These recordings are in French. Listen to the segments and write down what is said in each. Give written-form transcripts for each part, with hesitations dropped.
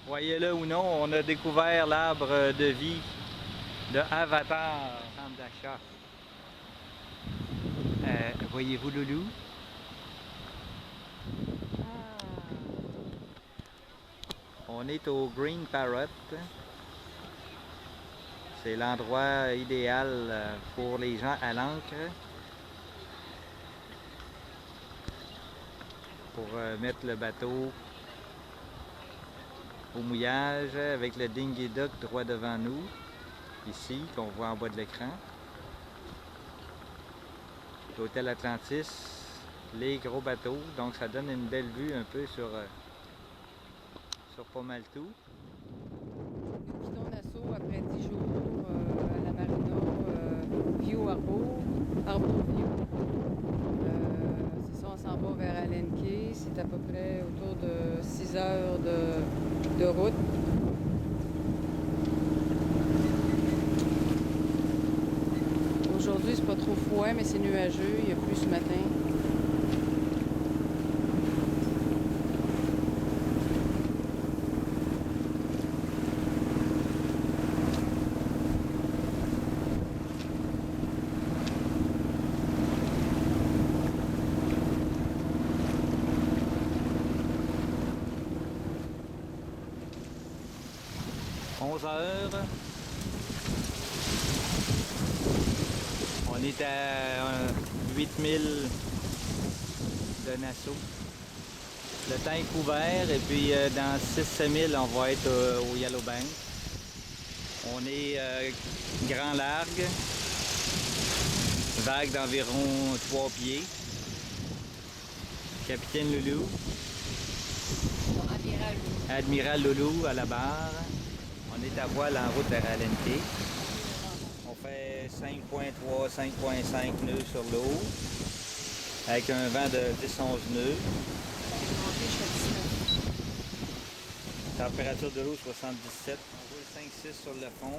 Voyez-le ou non, on a découvert l'arbre de vie de Avatar, centre d'achat. Voyez-vous Loulou? On est au Green Parrot. C'est l'endroit idéal pour les gens à l'ancre pour mettre le bateau au mouillage avec le Dinghy Dock droit devant nous, ici, qu'on voit en bas de l'écran. L'hôtel Atlantis, les gros bateaux, donc ça donne une belle vue un peu sur pas mal tout. Nous quittons Nassau après 10 jours à la marina View Harbour View. C'est ça, on s'en va vers Allen Quay. C'est à peu près autour de 6 heures de route. Aujourd'hui, c'est pas trop froid, mais c'est nuageux. Il y a plu ce matin. 11 heures. On est à 8000 de Nassau. Le temps est couvert et puis dans 6-7 000, on va être au Yellowbank. On est grand largue, vague d'environ 3 pieds. Capitaine Loulou. Admiral Loulou à la barre. On est à voile en route vers Allen Quay. On fait 5.3, 5.5 nœuds sur l'eau, avec un vent de 10-11 nœuds. Température de l'eau 77. On roule 5-6 sur le fond.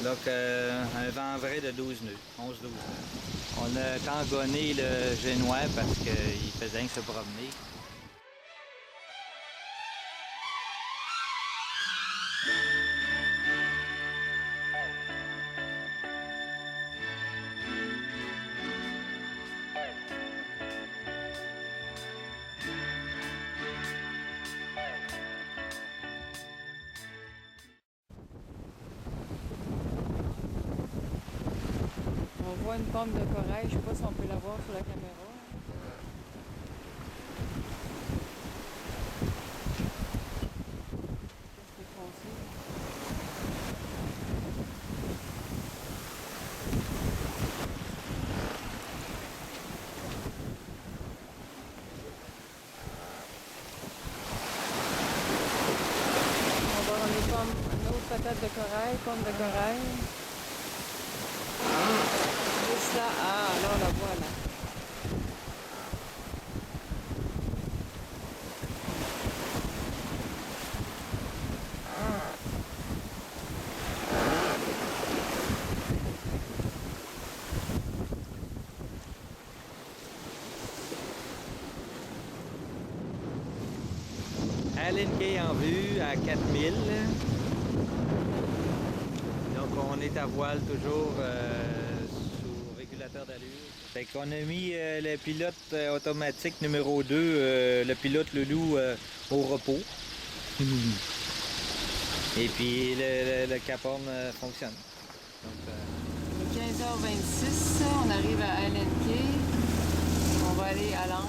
Donc, un vent vrai de 12 nœuds, 11-12 nœuds. On a tangonné le génois parce qu'il faisait rien que se promener. voit une pomme de corail. Je sais pas si on peut la voir sur la caméra. Qu'est-ce qui est foncé? On va voir une autre patate de corail, pomme de corail. Juste là, ah, là on la voit là. Allen Key en vue à 4000. Donc on est à voile toujours sous régulateur d'allure. Fait qu'on a mis le pilote automatique numéro 2, le pilote Loulou au repos. Et puis le cap-horn fonctionne. Il est 15h26, on arrive à Allen Key. On va aller à l'ancre.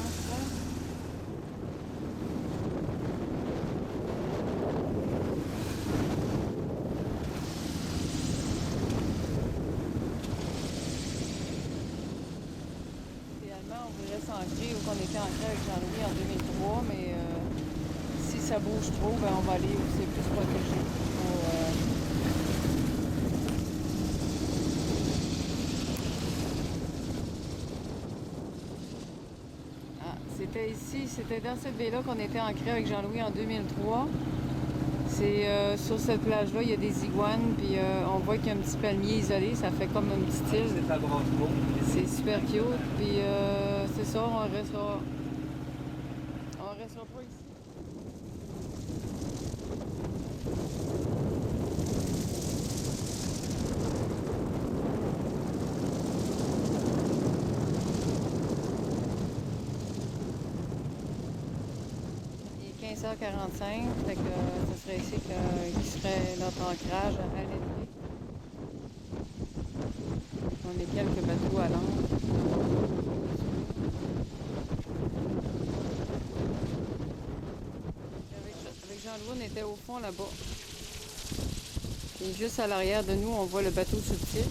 Idéalement, on voudrait s'ancrer où on était ancré avec Jean-Louis en 2003, mais si ça bouge trop, ben, on va aller où c'est plus protégé. C'était ici, c'était dans cette baie-là qu'on était ancré avec Jean-Louis en 2003. C'est sur cette plage-là, il y a des iguanes, puis on voit qu'il y a un petit palmier isolé, ça fait comme un petit île. C'est super cute, puis c'est ça, on restera pas ici. Il est 15h45, fait que ce serait ici qui serait notre ancrage à Allen Key. On est quelques bateaux à l'ancre. Avec Jean-Louis, on était au fond là-bas. Et juste à l'arrière de nous, on voit le bateau subtil.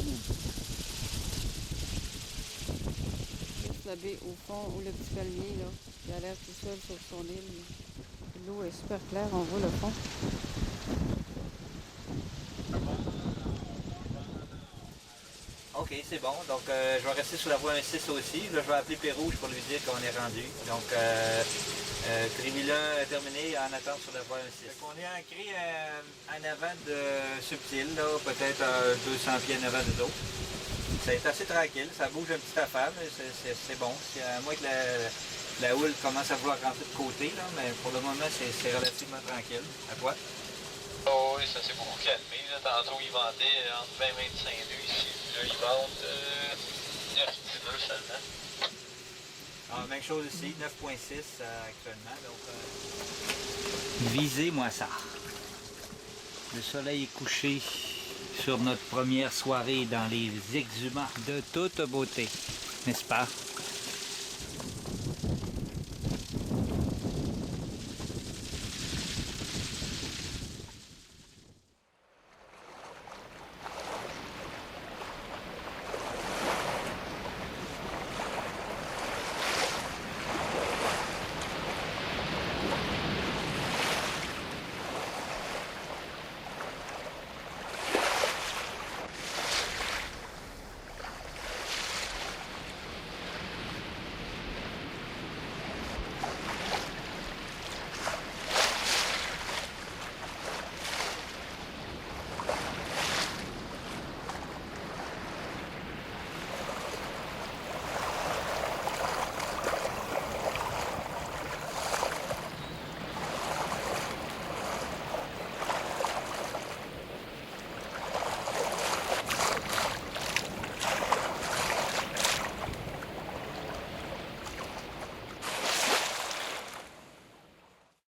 Juste la baie au fond, où le petit palmier, là, qui a l'air tout seul sur son île. L'eau est super claire, on voit le fond. Ok, c'est bon. Donc, je vais rester sur la voie 1-6 aussi. Là, je vais appeler Pérouge pour lui dire qu'on est rendu. Donc, Trémila terminé en attente sur la voie 1-6. On est ancré en avant de Subtil, là, peut-être 200 pieds en avant de l'eau. C'est assez tranquille, ça bouge un petit affaire, mais c'est bon. À moins que la houle commence à vouloir rentrer de côté, là, mais pour le moment, c'est relativement tranquille. À toi? Oh oui, ça s'est beaucoup calmé. Là. Tantôt, il vendait entre 20 et 25 nœuds ici. Là, ils vendent 9 nœuds seulement. Ah, même chose ici, 9.6 actuellement. Donc, visez moi ça. Le soleil est couché sur notre première soirée dans les exhumants de toute beauté, n'est-ce pas?